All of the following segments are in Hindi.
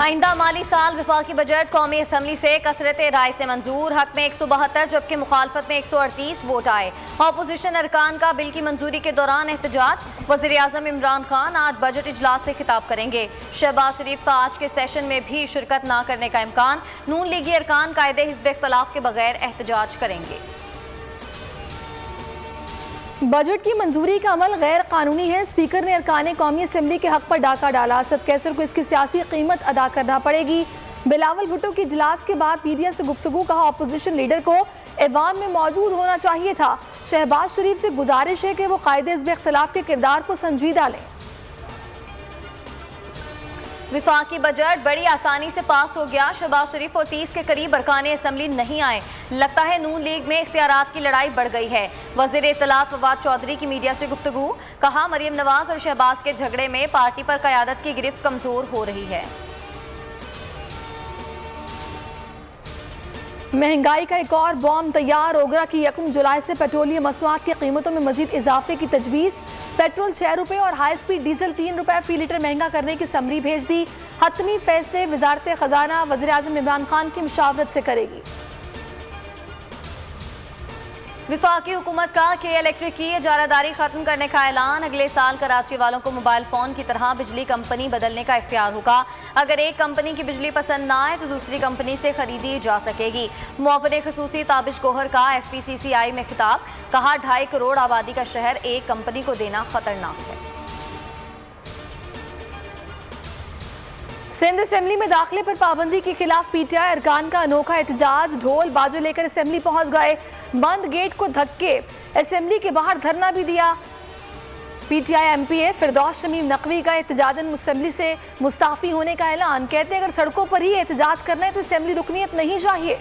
आइंदा माली साल विफाकी बजट कौमी असम्बली से कसरत राय से मंजूर। हक में 172 जबकि मुखालफत में 138 वोट आए। अपोजिशन अरकान का बिल की मंजूरी के दौरान एहतजाज। वज़ीर आज़म इमरान खान आज बजट इजलास से खिताब करेंगे। शहबाज शरीफ का आज के सेशन में भी शिरकत न करने का इम्कान। नून लीगी अरकान कायदे हिज़्ब इख्तलाफ के बगैर एहतजाज करेंगे। बजट की मंजूरी का अमल गैर कानूनी है। स्पीकर ने अरकान कौमी असम्बली के हक पर डाका डाला। असद कैसर को इसकी सियासी कीमत अदा करना पड़ेगी। बिलावल भुट्टो के इजलास के बाद मीडिया से गुफ्तगू। कहा अपोजिशन लीडर को ऐवान में मौजूद होना चाहिए था। शहबाज शरीफ से गुजारिश है कि वो कायदे हिज़्ब इख्तलाफ के किरदार को संजीदा लें। विफाकी बजट बड़ी आसानी से पास हो गया। शहबाज शरीफ और 30 के करीब अरकान असम्बली नहीं आए। लगता है नून लीग में इख्तियारात की लड़ाई बढ़ गई है। वज़ीर इत्तलात फवाद चौधरी की मीडिया से गुफ्तगू। कहा मरियम नवाज और शहबाज के झगड़े में पार्टी पर क़यादत की गिरफ्त कमजोर हो रही है। महंगाई का एक और बॉम्ब तैयार। ओगरा की 1 जुलाई से पेट्रोलियम मसनूआत की कीमतों में मजीद इजाफे की तजवीज़। पेट्रोल 6 रुपये और हाई स्पीड डीजल 3 रुपये फी लीटर महंगा करने की समरी भेज दी। हतमी फैसले वजारत खजाना वज़ीर आज़म इमरान खान की मुशावरत से करेगी। विफाकी हुकूमत का के इलेक्ट्रिक की इजारादारी खत्म करने का ऐलान। अगले साल कराची वालों को मोबाइल फ़ोन की तरह बिजली कंपनी बदलने का इख्तियार होगा। अगर एक कंपनी की बिजली पसंद ना आए तो दूसरी कंपनी से खरीदी जा सकेगी। मुआवने खसूसी ताबिश गोहर का FPCCI में खिताब। कहा 2.5 करोड़ आबादी का शहर एक कंपनी को देना खतरनाक है। सिंध असेंबली में दाखिले पर पाबंदी के खिलाफ PTI अरकान का अनोखा एहतजाज। ढोल बाजे लेकर असेंबली पहुंच गए। बंद गेट को धक्के असेंबली के बाहर धरना भी दिया। PTI MPA फिरदौस शमीम नकवी का एहतजाजन असेंबली से मुस्ताफी होने का ऐलान। कहते हैं अगर सड़कों पर ही एहतजाज करना है तो असेंबली रुकनीत नहीं चाहिए।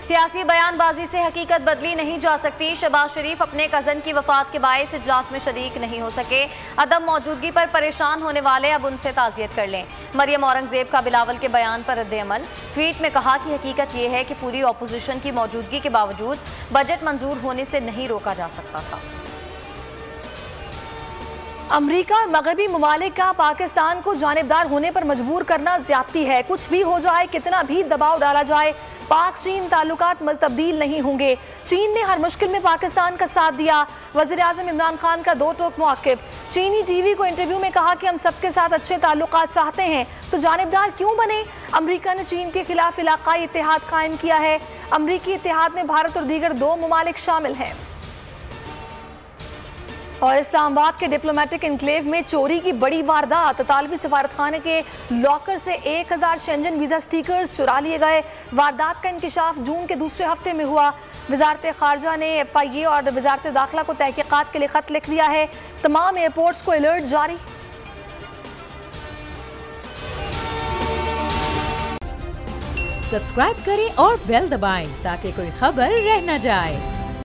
सियासी बयानबाजी से हकीकत बदली नहीं जा सकती। शहबाज शरीफ अपने कज़न की वफात के बायस इजलास में शरीक नहीं हो सके। अदम मौजूदगी पर परेशान होने वाले अब उनसे ताज़ियत कर लें। मरियम औरंगजेब का बिलावल के बयान पर रद्द-ए-अमल। ट्वीट में कहा कि हकीकत यह है कि पूरी अपोजिशन की मौजूदगी के बावजूद बजट मंजूर होने से नहीं रोका जा सकता था। अमरीका और मगरबी ममालिक का पाकिस्तान को जानिबदार होने पर मजबूर करना ज्यादती है। कुछ भी हो जाए, कितना भी दबाव डाला जाए, पाक चीन ताल्लुकात तब्दील नहीं होंगे। चीन ने हर मुश्किल में पाकिस्तान का साथ दिया। वज़ीर आज़म इमरान खान का दो टोक मौक़िफ़। चीनी TV को इंटरव्यू में कहा कि हम सबके साथ अच्छे ताल्लुकात चाहते हैं तो जानिबदार क्यों बने। अमरीका ने चीन के खिलाफ इलाकाई इत्तेहाद कायम किया है। अमरीकी इत्तेहाद में भारत और दीगर 2 ममालिक शामिल हैं। और इस्लामाबाद के डिप्लोमेटिक इनक्लेव में चोरी की बड़ी वारदात। तालिबी सफारतखाने के लॉकर से 1000 शेंजन वीज़ा स्टिकर्स चुरा लिए गए। वारदात का इंकिशाफ जून के दूसरे हफ्ते में हुआ। वजारत खारजा ने FIA और वजारत दाखिला को तहकीकात के लिए खत लिख दिया है। तमाम एयरपोर्ट्स को अलर्ट जारी। सब्सक्राइब करें और बेल दबाएं ताकि कोई खबर रह न जाए।